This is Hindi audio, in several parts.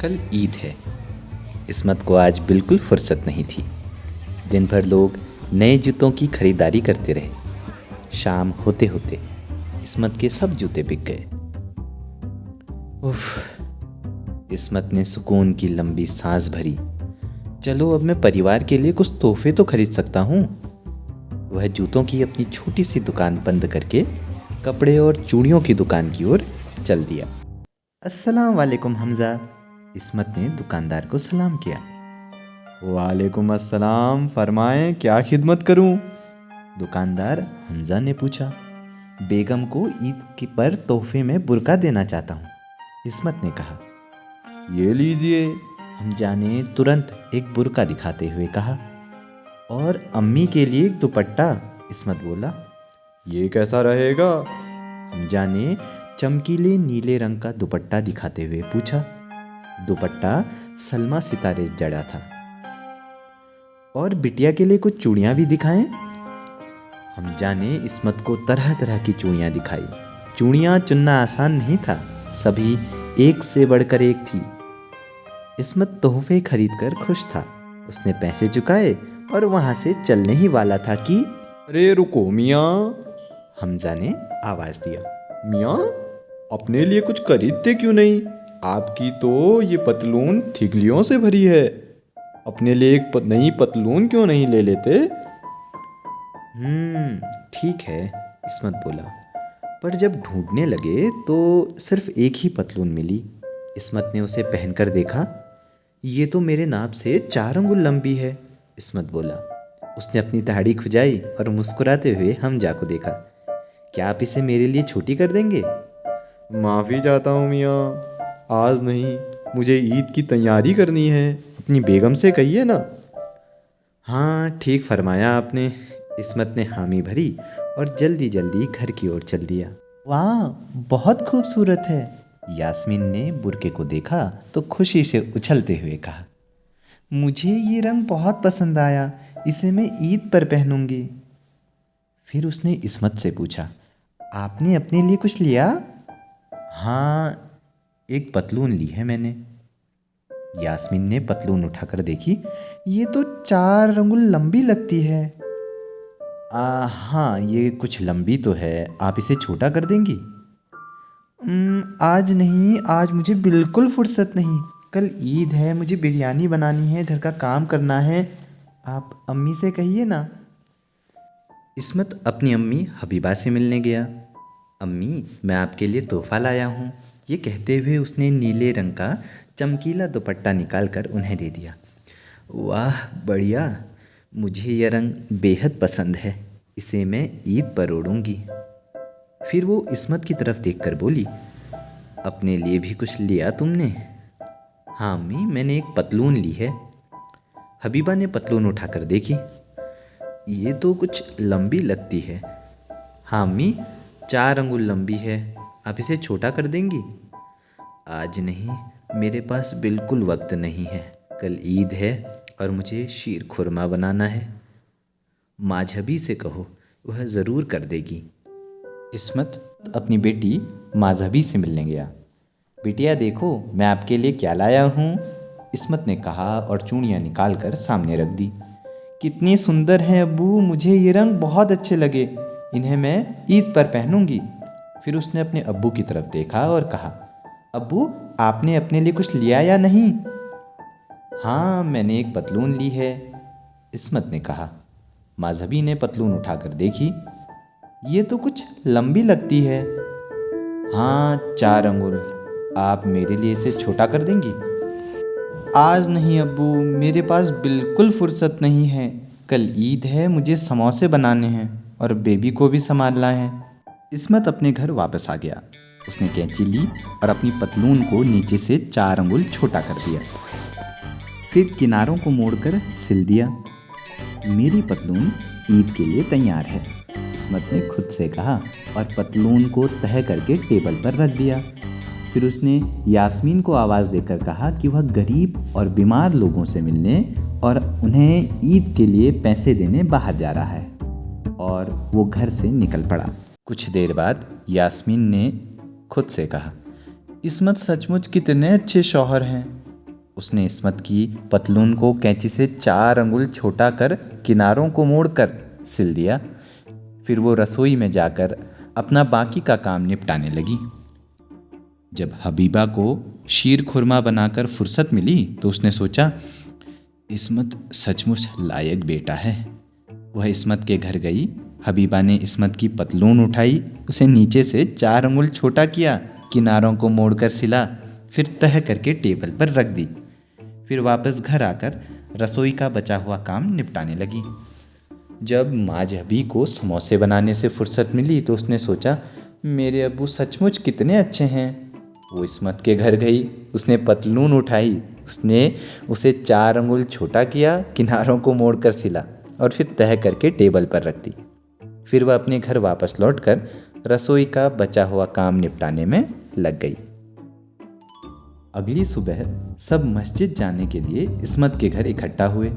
कल ईद है। इस्मत को आज बिल्कुल फुर्सत नहीं थी। दिन भर लोग नए जूतों की खरीदारी करते रहे। शाम होते होते इस्मत के सब जूते बिक गए। उफ, इस्मत ने सुकून की लंबी सांस भरी। चलो अब मैं परिवार के लिए कुछ तोहफे तो खरीद सकता हूँ। वह जूतों की अपनी छोटी सी दुकान बंद करके कपड़े और चूड़ियों की दुकान की ओर चल दिया। अस्सलाम वालेकुम हमज़ा। इस्मत ने दुकानदार को सलाम किया। वालेकुम अस्सलाम, फरमाएं क्या खिदमत करूं? दुकानदार हमज़ा ने पूछा। बेगम को ईद के पर तोहफे में बुर्का देना चाहता हूँ, इस्मत ने कहा। ये लीजिए। हमज़ा ने तुरंत एक बुर्का दिखाते हुए कहा। और अम्मी के लिए एक दुपट्टा, इस्मत बोला। ये कैसा रहेगा? हमज़ा ने चमकीले नीले रंग का दुपट्टा दिखाते हुए पूछा। दुपट्टा सलमा सितारे जड़ा था। और बिटिया के लिए कुछ चूड़ियाँ भी दिखाएं? हमज़ा ने इस्मत को तरह तरह की चूड़ियाँ दिखाई। चूड़ियाँ चुनना आसान नहीं था, सभी एक से बढ़कर एक थी। इस्मत तोहफे खरीद कर खुश था। उसने पैसे चुकाए और वहाँ से चलने ही वाला था कि अरे रुको मियाँ। हमज़ा ने आवाज़ दिया। मियाँ, अपने लिए कुछ खरीदते क्यों नहीं? आपकी तो ये पतलून थिगलियों से भरी है। अपने लिए एक नई पतलून क्यों नहीं ले लेते? ठीक है, इस्मत बोला। पर जब ढूंढने लगे तो सिर्फ एक ही पतलून मिली। इस्मत ने उसे पहनकर देखा। ये तो मेरे नाप से 4 अंगुल लंबी है, इस्मत बोला। उसने अपनी दाढ़ी खुजाई और मुस्कुराते हुए हमज़ा को देखा। क्या आप इसे मेरे लिए छोटी कर देंगे? माफ़ी चाहता हूँ मियाँ, आज नहीं। मुझे ईद की तैयारी करनी है। अपनी बेगम से कहिए ना। हाँ, ठीक फरमाया आपने। इस्मत ने हामी भरी और जल्दी जल्दी घर की ओर चल दिया। वाह, बहुत खूबसूरत है। यास्मीन ने बुर्के को देखा तो खुशी से उछलते हुए कहा। मुझे ये रंग बहुत पसंद आया, इसे मैं ईद पर पहनूंगी। फिर उसने इस्मत से पूछा, आपने अपने लिए कुछ लिया? हाँ, एक पतलून ली है मैंने। यास्मीन ने पतलून उठाकर देखी। ये तो 4 अंगुल लंबी लगती है। हाँ, ये कुछ लंबी तो है। आप इसे छोटा कर देंगी? आज नहीं, आज मुझे बिल्कुल फुर्सत नहीं। कल ईद है, मुझे बिरयानी बनानी है, घर का काम करना है। आप अम्मी से कहिए ना। इस्मत अपनी अम्मी हबीबा से मिलने गया। अम्मी, मैं आपके लिए तोहफा लाया हूँ। ये कहते हुए उसने नीले रंग का चमकीला दुपट्टा निकालकर उन्हें दे दिया। वाह, बढ़िया। मुझे यह रंग बेहद पसंद है। इसे मैं ईद पर ओढ़ूंगी। फिर वो इस्मत की तरफ देखकर बोली, अपने लिए भी कुछ लिया तुमने? हाँ अम्मी, मैंने एक पतलून ली है। हबीबा ने पतलून उठाकर देखी। ये तो कुछ लंबी लगती है। हाँ अम्मी, 4 अंगुल लंबी है। आप इसे छोटा कर देंगी? आज नहीं, मेरे पास बिल्कुल वक्त नहीं है। कल ईद है और मुझे शीर खुरमा बनाना है। माझबी से कहो, वह ज़रूर कर देगी। इस्मत अपनी बेटी माझबी से मिलने गया। बिटिया देखो, मैं आपके लिए क्या लाया हूँ, इस्मत ने कहा और चूड़ियाँ निकाल कर सामने रख दी। कितनी सुंदर हैं अब्बू, मुझे ये रंग बहुत अच्छे लगे। इन्हें मैं ईद पर पहनूंगी। फिर उसने अपने अब्बू की तरफ देखा और कहा, अब्बू, आपने अपने लिए कुछ लिया या नहीं? हाँ, मैंने एक पतलून ली है, इस्मत ने कहा। माज़हबी ने पतलून उठाकर देखी। ये तो कुछ लंबी लगती है। हाँ, 4 अंगुल। आप मेरे लिए इसे छोटा कर देंगी? आज नहीं अब्बू, मेरे पास बिल्कुल फुर्सत नहीं है। कल ईद है, मुझे समोसे बनाने हैं और बेबी को भी संभालना है। इस्मत अपने घर वापस आ गया। उसने कैंची ली और अपनी पतलून को नीचे से 4 अंगुल छोटा कर दिया। फिर किनारों को मोड़कर सिल दिया। मेरी पतलून ईद के लिए तैयार है, इस्मत ने खुद से कहा और पतलून को तह करके टेबल पर रख दिया। फिर उसने यास्मीन को आवाज़ देकर कहा कि वह गरीब और बीमार लोगों से मिलने और उन्हें ईद के लिए पैसे देने बाहर जा रहा है, और वो घर से निकल पड़ा। कुछ देर बाद यास्मीन ने खुद से कहा, इस्मत सचमुच कितने अच्छे शौहर हैं। उसने इस्मत की पतलून को कैंची से 4 अंगुल छोटा कर किनारों को मोड़कर सिल दिया। फिर वो रसोई में जाकर अपना बाकी का काम निपटाने लगी। जब हबीबा को शीर खुरमा बनाकर फुर्सत मिली तो उसने सोचा, इस्मत सचमुच लायक बेटा है। वह इस्मत के घर गई। हबीबा ने इस्मत की पतलून उठाई, उसे नीचे से 4 अंगुल छोटा किया, किनारों को मोड़कर सिला, फिर तह करके टेबल पर रख दी। फिर वापस घर आकर रसोई का बचा हुआ काम निपटाने लगी। जब माजहबी को समोसे बनाने से फुर्सत मिली तो उसने सोचा, मेरे अब्बू सचमुच कितने अच्छे हैं। वो इस्मत के घर गई। उसने पतलून उठाई, उसने उसे 4 अंगुल छोटा किया, किनारों को मोड़कर सिला और फिर तह करके टेबल पर रख दी। फिर वह अपने घर वापस लौटकर रसोई का बचा हुआ काम निपटाने में लग गई। अगली सुबह सब मस्जिद जाने के लिए इस्मत के घर इकट्ठा हुए।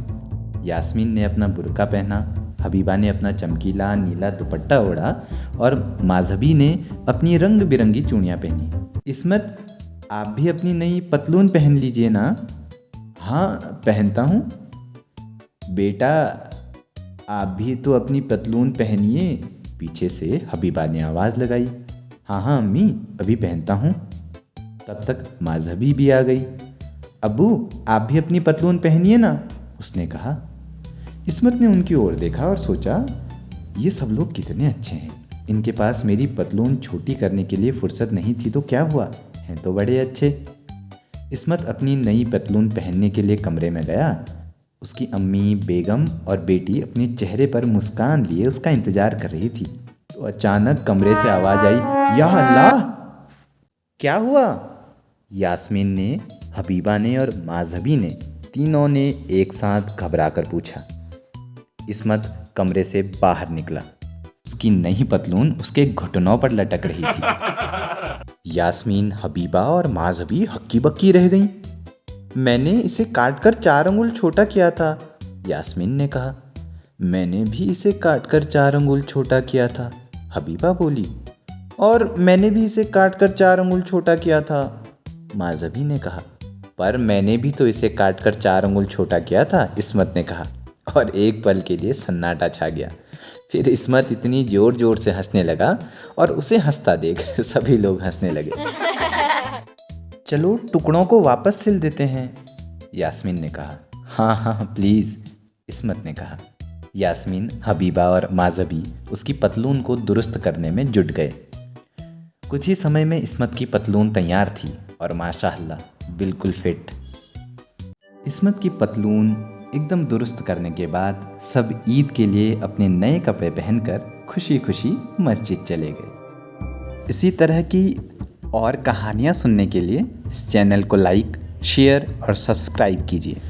यास्मीन ने अपना बुर्का पहना, हबीबा ने अपना चमकीला नीला दुपट्टा ओढ़ा और माजहबी ने अपनी रंग बिरंगी चूड़ियाँ पहनी। इस्मत, आप भी अपनी नई पतलून पहन लीजिए ना। हाँ, पहनता हूँ। बेटा, आप भी तो अपनी पतलून पहनिए, पीछे से हबीबा ने आवाज़ लगाई। हाँ अम्मी, अभी पहनता हूँ। तब तक माजहबी भी आ गई। अब्बू, आप भी अपनी पतलून पहनिए ना, उसने कहा। इस्मत ने उनकी ओर देखा और सोचा, ये सब लोग कितने अच्छे हैं। इनके पास मेरी पतलून छोटी करने के लिए फुर्सत नहीं थी तो क्या हुआ, हैं तो बड़े अच्छे। इस्मत अपनी नई पतलून पहनने के लिए कमरे में गया। उसकी अम्मी, बेगम और बेटी अपने चेहरे पर मुस्कान लिए उसका इंतजार कर रही थी। तो अचानक कमरे से आवाज़ आई, या अल्लाह! क्या हुआ? यास्मीन ने, हबीबा ने और माजहबी ने, तीनों ने एक साथ घबरा कर पूछा। इस्मत कमरे से बाहर निकला। उसकी नई पतलून उसके घुटनों पर लटक रही थी। यास्मीन, हबीबा और माजहबी हक्की बक्की रह गईं। मैंने इसे काटकर 4 अंगुल छोटा किया था, यास्मीन ने कहा। मैंने भी इसे काटकर 4 अंगुल छोटा किया था, हबीबा बोली। और मैंने भी इसे काटकर 4 अंगुल छोटा किया था, माजहबी ने कहा। पर मैंने भी तो इसे काटकर 4 अंगुल छोटा किया था, इस्मत ने कहा। और एक पल के लिए सन्नाटा छा गया। फिर इस्मत इतनी ज़ोर ज़ोर से हंसने लगा और उसे हंसता देख सभी लोग हंसने लगे। चलो टुकड़ों को वापस सिल देते हैं, यास्मीन ने कहा। हाँ प्लीज़, इस्मत ने कहा। यास्मीन, हबीबा और माजहबी उसकी पतलून को दुरुस्त करने में जुट गए। कुछ ही समय में इस्मत की पतलून तैयार थी और माशाअल्लाह बिल्कुल फिट। इस्मत की पतलून एकदम दुरुस्त करने के बाद सब ईद के लिए अपने नए कपड़े पहनकर खुशी खुशी मस्जिद चले गए। इसी तरह की और कहानियाँ सुनने के लिए इस चैनल को लाइक, शेयर और सब्सक्राइब कीजिए।